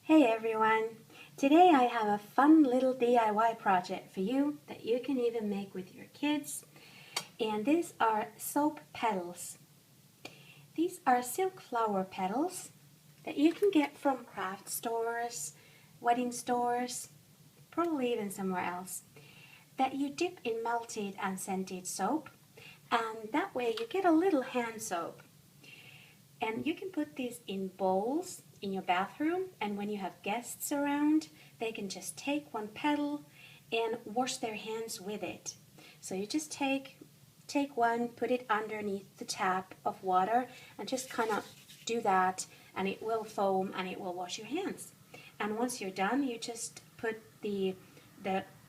Hey everyone! Today I have a fun little DIY project for you that you can even make with your kids. And these are soap petals. These are silk flower petals that you can get from craft stores, wedding stores, probably even somewhere else, that you dip in melted and scented soap, and that way you get a little hand soap. And you can put these in bowls in your bathroom, and when you have guests around, they can just take one petal and wash their hands with it. So you just take one, put it underneath the tap of water, and just kind of do that, and it will foam and it will wash your hands. And once you're done, you just put the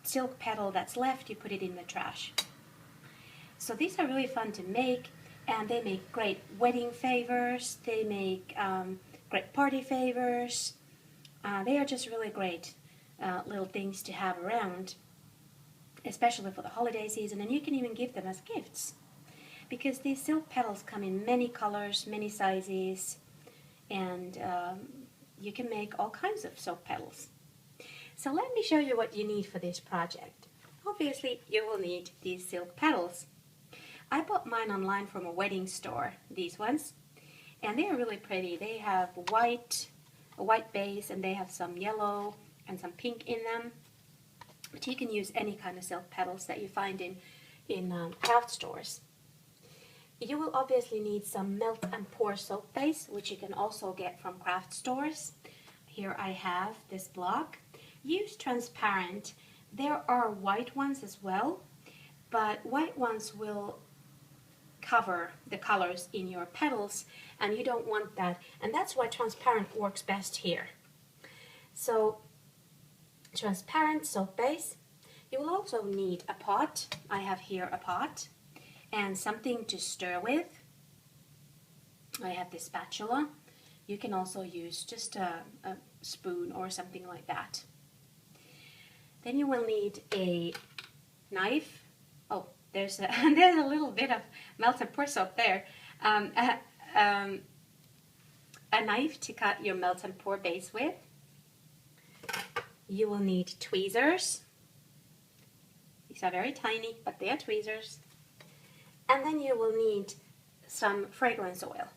silk petal that's left, you put it in the trash. So these are really fun to make. And they make great wedding favors, they make great party favors. They are just really great little things to have around, especially for the holiday season, and you can even give them as gifts. Because these silk petals come in many colors, many sizes, and you can make all kinds of soap petals. So let me show you what you need for this project. Obviously, you will need these silk petals. I bought mine online from a wedding store, these ones, and they are really pretty. They have a white base, and they have some yellow and some pink in them. But you can use any kind of silk petals that you find in craft stores. You will obviously need some melt and pour soap base, which you can also get from craft stores. Here I have this block. Use transparent. There are white ones as well, but white ones will cover the colors in your petals, and you don't want that, and that's why transparent works best here. So transparent soap base. You will also need a pot. I have here a pot and something to stir with. I have this spatula. You can also use just a spoon or something like that. Then you will need a knife. Oh, there's a little bit of melt and pour soap there. A knife to cut your melt and pour base with. You will need tweezers. These are very tiny, but they are tweezers. And then you will need some fragrance oil.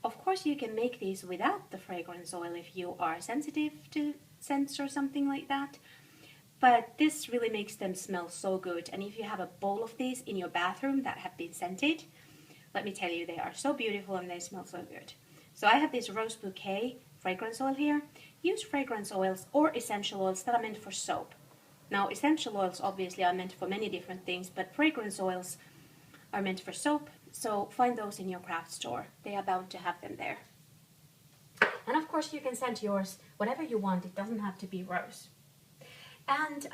Of course, you can make these without the fragrance oil if you are sensitive to scents or something like that. But this really makes them smell so good. And if you have a bowl of these in your bathroom that have been scented, let me tell you, they are so beautiful and they smell so good. So I have this Rose Bouquet fragrance oil here. Use fragrance oils or essential oils that are meant for soap. Now, essential oils obviously are meant for many different things, but fragrance oils are meant for soap. So find those in your craft store. They are bound to have them there. And of course, you can scent yours whatever you want. It doesn't have to be rose. And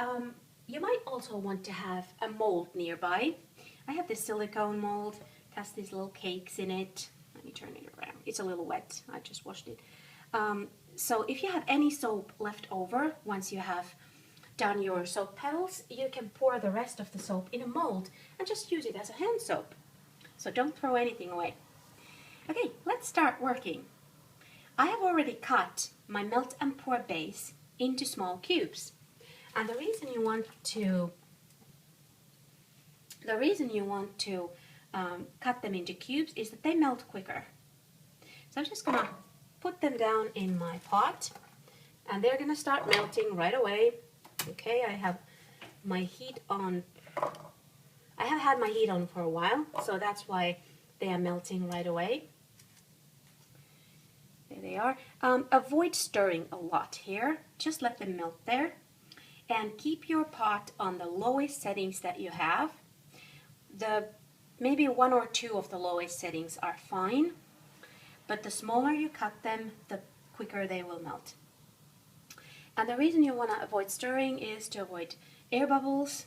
you might also want to have a mold nearby. I have this silicone mold. It has these little cakes in it. Let me turn it around. It's a little wet. I just washed it. So if you have any soap left over, once you have done your soap petals, you can pour the rest of the soap in a mold and just use it as a hand soap. So don't throw anything away. Okay, let's start working. I have already cut my melt and pour base into small cubes. And the reason you want to cut them into cubes is that they melt quicker. So I'm just gonna put them down in my pot, and they're gonna start melting right away. Okay, I have my heat on. I have had my heat on for a while, so that's why they are melting right away. There they are. Avoid stirring a lot here. Just let them melt there. And keep your pot on the lowest settings that you have. Maybe one or two of the lowest settings are fine, but the smaller you cut them, the quicker they will melt. And the reason you want to avoid stirring is to avoid air bubbles.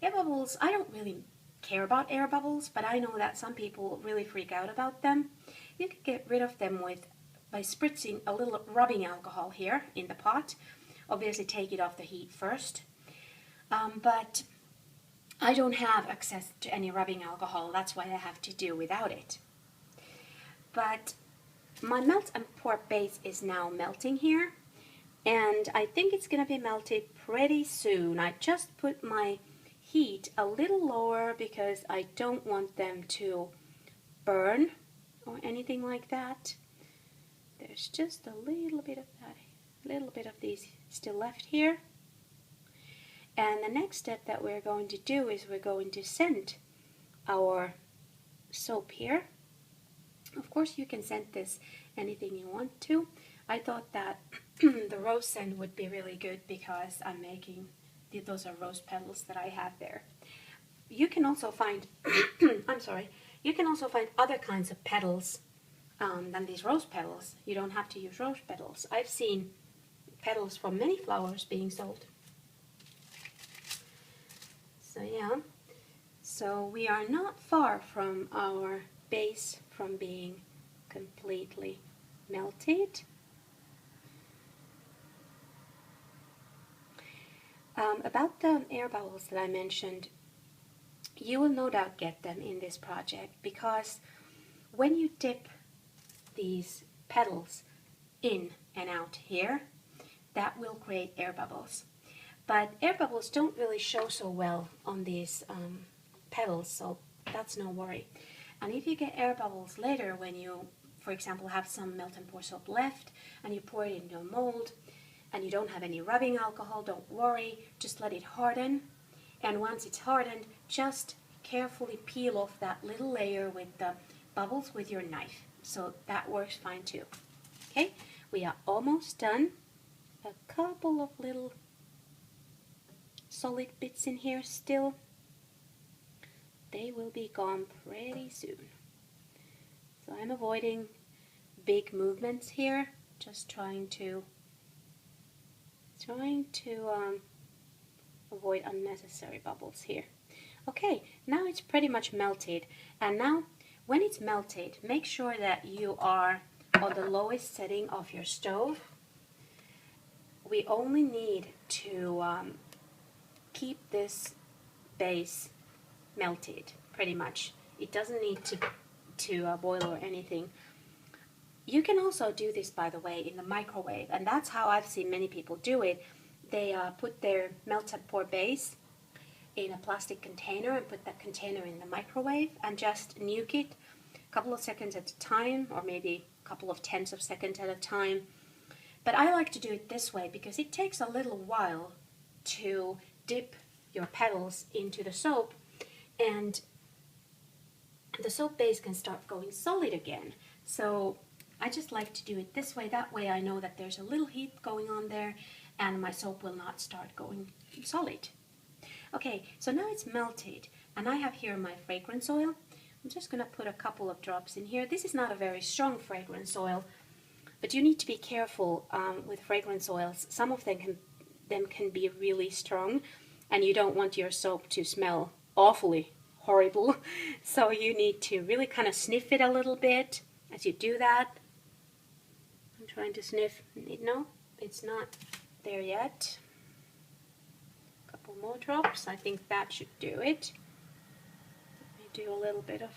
Air bubbles, I don't really care about air bubbles, but I know that some people really freak out about them. You can get rid of them by spritzing a little rubbing alcohol here in the pot. Obviously take it off the heat first, but I don't have access to any rubbing alcohol. That's why I have to do without it. But my melt and pour base is now melting here, and I think it's gonna be melted pretty soon. I just put my heat a little lower because I don't want them to burn or anything like that. There's just a little bit of that, these still left here. And the next step that we're going to do is we're going to scent our soap here. Of course, you can scent this anything you want to. I thought that the rose scent would be really good because I'm making, those are rose petals that I have there. You can also find, I'm sorry, you can also find other kinds of petals than these rose petals. You don't have to use rose petals. I've seen petals from many flowers being sold. So yeah, so we are not far from our base from being completely melted. About the air bubbles that I mentioned, you will no doubt get them in this project because when you dip these petals in and out here, that will create air bubbles. But air bubbles don't really show so well on these petals, so that's no worry. And if you get air bubbles later when you, for example, have some melt and pour soap left and you pour it into a mold and you don't have any rubbing alcohol, don't worry, just let it harden. And once it's hardened, just carefully peel off that little layer with the bubbles with your knife. So that works fine too. Okay, we are almost done. A couple of little solid bits in here still. They will be gone pretty soon. So I'm avoiding big movements here, just trying to avoid unnecessary bubbles here. Okay, now it's pretty much melted, and now when it's melted, make sure that you are on the lowest setting of your stove. We only need to keep this base melted, pretty much. It doesn't need to boil or anything. You can also do this, by the way, in the microwave, and that's how I've seen many people do it. They put their melt and pour base in a plastic container and put that container in the microwave and just nuke it a couple of seconds at a time, or maybe a couple of tenths of seconds at a time. But I like to do it this way because it takes a little while to dip your petals into the soap, and the soap base can start going solid again. So I just like to do it this way. That way I know that there's a little heat going on there and my soap will not start going solid. Okay, so now it's melted and I have here my fragrance oil. I'm just going to put a couple of drops in here. This is not a very strong fragrance oil, but you need to be careful with fragrance oils. Some of them can be really strong and you don't want your soap to smell awfully horrible. So you need to really kind of sniff it a little bit as you do that. I'm trying to sniff. No, it's not there yet. A couple more drops. I think that should do it. Let me do a little bit of...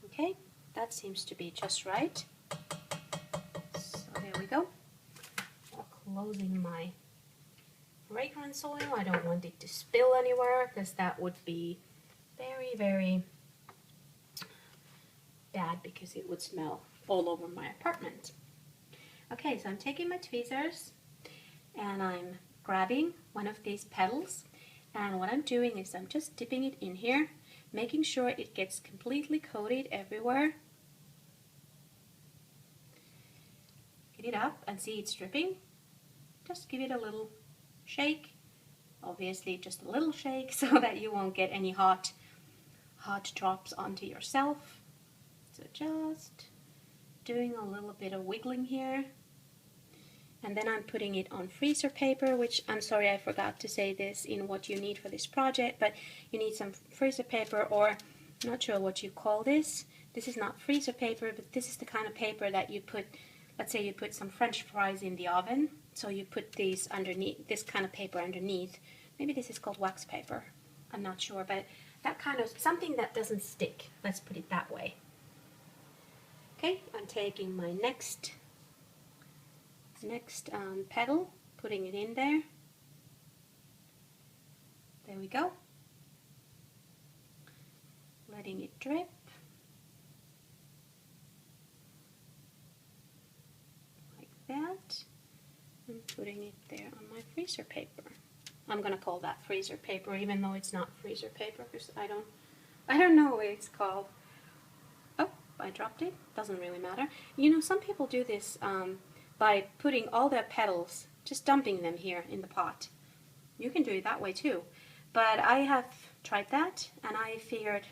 Okay, that seems to be just right. So there we go. Closing my fragrance oil. I don't want it to spill anywhere because that would be very, very bad because it would smell all over my apartment. Okay, so I'm taking my tweezers and I'm grabbing one of these petals, and what I'm doing is I'm just dipping it in here, making sure it gets completely coated everywhere. Get it up and see it's dripping. Just give it a little shake, obviously just a little shake so that you won't get any hot drops onto yourself. So just doing a little bit of wiggling here. And then I'm putting it on freezer paper, which I'm sorry I forgot to say this in what you need for this project, but you need some freezer paper, or I'm not sure what you call this. This is not freezer paper, but this is the kind of paper that you put, let's say you put some French fries in the oven. So you put these underneath, this kind of paper underneath. Maybe this is called wax paper. I'm not sure, but that kind of, something that doesn't stick. Let's put it that way. Okay, I'm taking my next next petal, putting it in there. There we go. Letting it drip. Like that. And putting it there on my freezer paper. I'm gonna call that freezer paper, even though it's not freezer paper, because I don't know what it's called. Oh, I dropped it. Doesn't really matter. You know, some people do this by putting all their petals, just dumping them here in the pot. You can do it that way too. But I have tried that, and I figured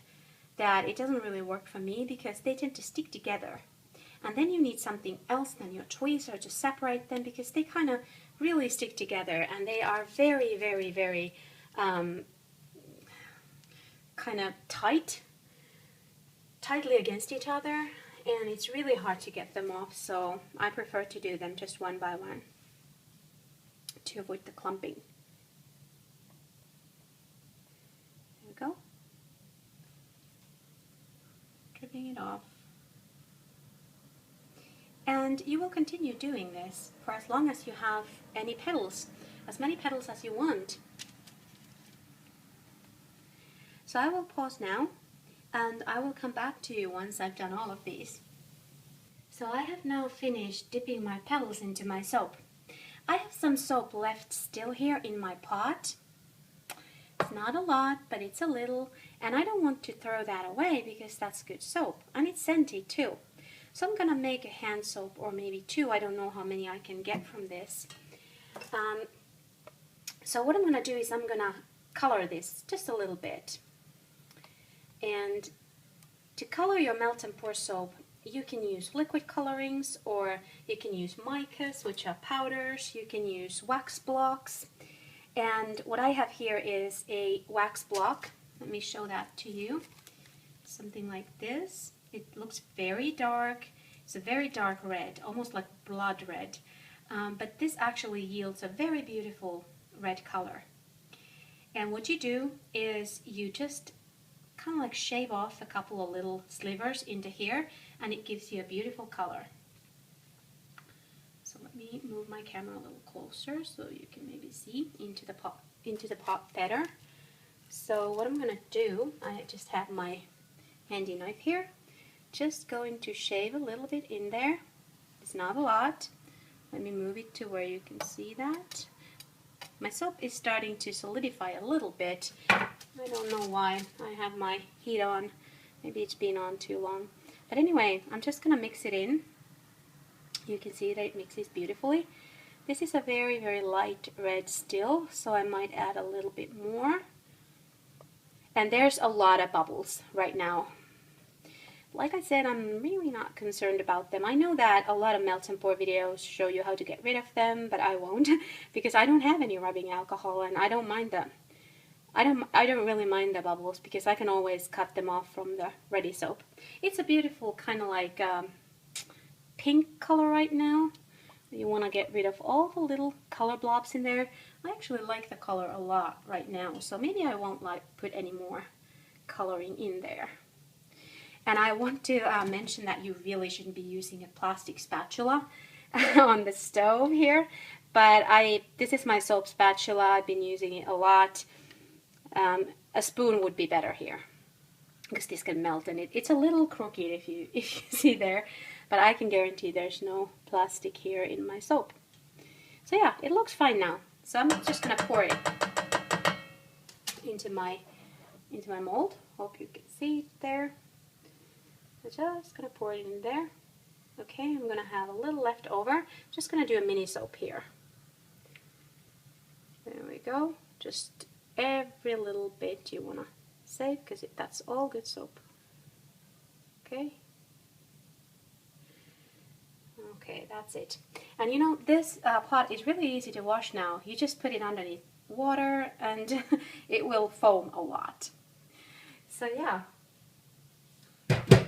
that it doesn't really work for me because they tend to stick together. And then you need something else than your tweezer to separate them, because they kind of really stick together, and they are very, very, very kind of tightly against each other, and it's really hard to get them off. So I prefer to do them just one by one to avoid the clumping. There we go. Dripping it off. And you will continue doing this for as long as you have any petals, as many petals as you want. So I will pause now, and I will come back to you once I've done all of these. So I have now finished dipping my petals into my soap. I have some soap left still here in my pot. It's not a lot, but it's a little, and I don't want to throw that away because that's good soap, and it's scented too. So I'm gonna make a hand soap, or maybe two. I don't know how many I can get from this. So what I'm gonna do is I'm gonna color this just a little bit. And to color your melt and pour soap, you can use liquid colorings, or you can use micas, which are powders. You can use wax blocks. And what I have here is a wax block. Let me show that to you. Something like this. It looks very dark. It's a very dark red, almost like blood red. But this actually yields a very beautiful red color. And what you do is you just kind of like shave off a couple of little slivers into here, and it gives you a beautiful color. So let me move my camera a little closer so you can maybe see into the pot better. So what I'm gonna do, I just have my handy knife here. Just going to shave a little bit in there. It's not a lot. Let me move it to where you can see that. My soap is starting to solidify a little bit. I don't know why. I have my heat on. Maybe it's been on too long. But anyway, I'm just gonna mix it in. You can see that it mixes beautifully. This is a very, very light red still, so I might add a little bit more. And there's a lot of bubbles right now. Like I said, I'm really not concerned about them. I know that a lot of melt and pour videos show you how to get rid of them, but I won't because I don't have any rubbing alcohol, and I don't mind them. I don't really mind the bubbles because I can always cut them off from the ready soap. It's a beautiful kind of like pink color right now. You want to get rid of all the little color blobs in there. I actually like the color a lot right now, so maybe I won't put any more coloring in there. And I want to mention that you really shouldn't be using a plastic spatula on the stove here. But this is my soap spatula. I've been using it a lot. A spoon would be better here because this can melt, and it's a little crooked if you see there. But I can guarantee there's no plastic here in my soap. So yeah, it looks fine now. So I'm just gonna pour it into my mold. Hope you can see it there. So just gonna pour it in there. Okay, I'm gonna have a little left over. Just gonna do a mini soap here. There we go. Just every little bit you wanna save because that's all good soap. Okay. Okay, that's it. And you know, this pot is really easy to wash now. You just put it underneath water and it will foam a lot. So yeah.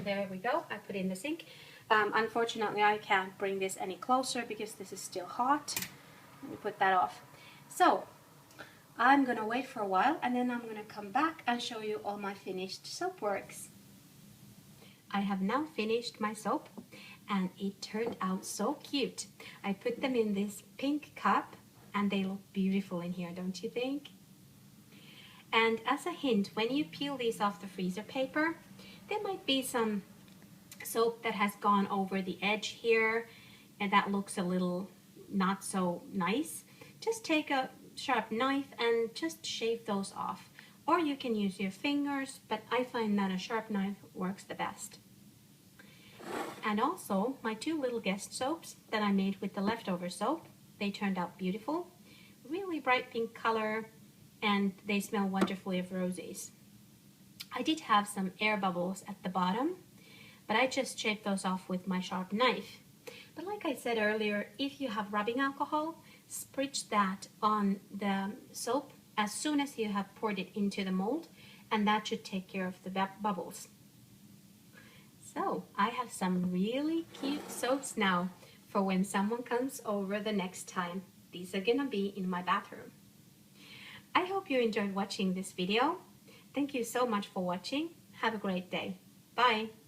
There we go. I put it in the sink. Unfortunately, I can't bring this any closer because this is still hot. Let me put that off. So, I'm going to wait for a while, and then I'm going to come back and show you all my finished soap works. I have now finished my soap and it turned out so cute. I put them in this pink cup and they look beautiful in here, don't you think? And as a hint, when you peel these off the freezer paper, there might be some soap that has gone over the edge here and that looks a little not so nice. Just take a sharp knife and just shave those off. Or you can use your fingers, but I find that a sharp knife works the best. And also, my two little guest soaps that I made with the leftover soap, they turned out beautiful. Really bright pink color, and they smell wonderfully of roses. I did have some air bubbles at the bottom, but I just shaved those off with my sharp knife. But like I said earlier, if you have rubbing alcohol, spritz that on the soap as soon as you have poured it into the mold, and that should take care of the bubbles. So I have some really cute soaps now for when someone comes over the next time. These are gonna be in my bathroom. I hope you enjoyed watching this video. Thank you so much for watching. Have a great day. Bye.